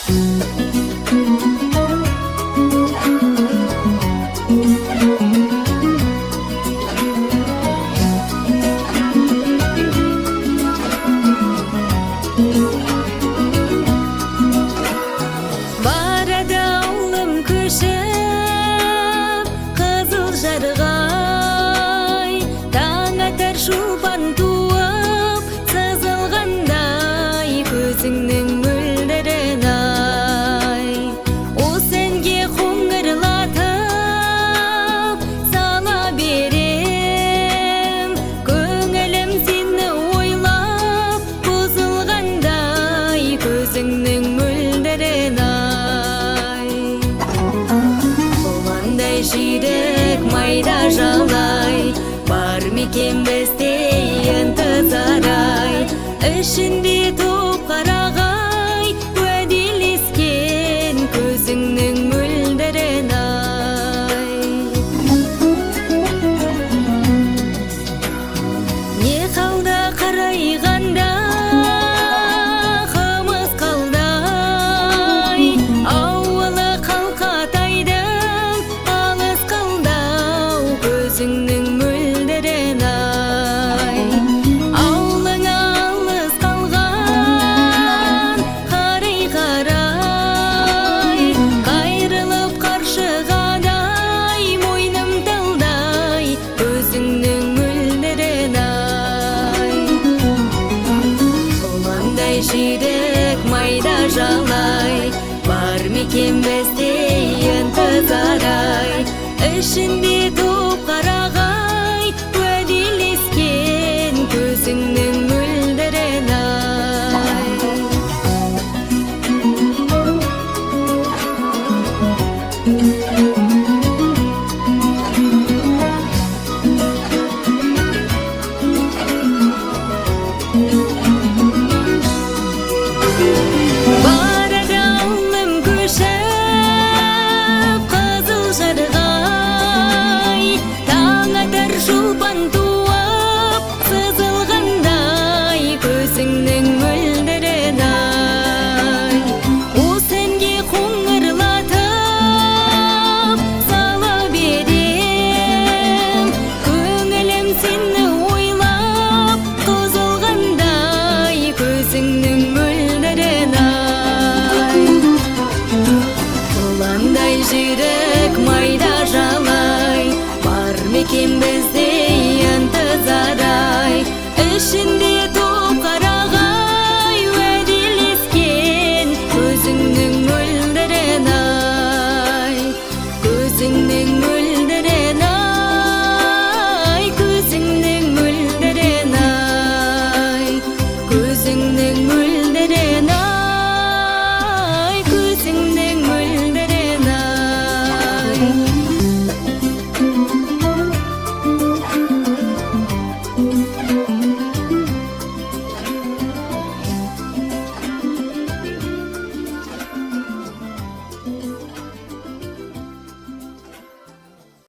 Barada ауылым көшіп, қызыл жарғай, таң атар шубан туып, сызылғандай көзіңнің мөлдірін ай. О сәнге қоңырлатып сала берем, көңілім сені ойлап бұзылғандай көзіңнің мөлдірін ай. Болмандай жүйрек майда жалай, бар мекен бізде ынтызар ай. Ішінде топ қарағай, уәделескен көзіңнің мөлдірін ай. Не қалда қарайғанда қымыз қалдай, ауылы қалқатайдың алыс қалдау көзіңнің мөлдірін ай. Ауылың алыс қалған қарай-қарай, қайрылып қаршығадай мойным талдай көзіңнің мөлдірін ай. Болмандай жүйрік майда жалай, бар мекен бізде ынтызар ай. Ішінде топ қарағай, уәделескен көзіңнің мөлдірін ай.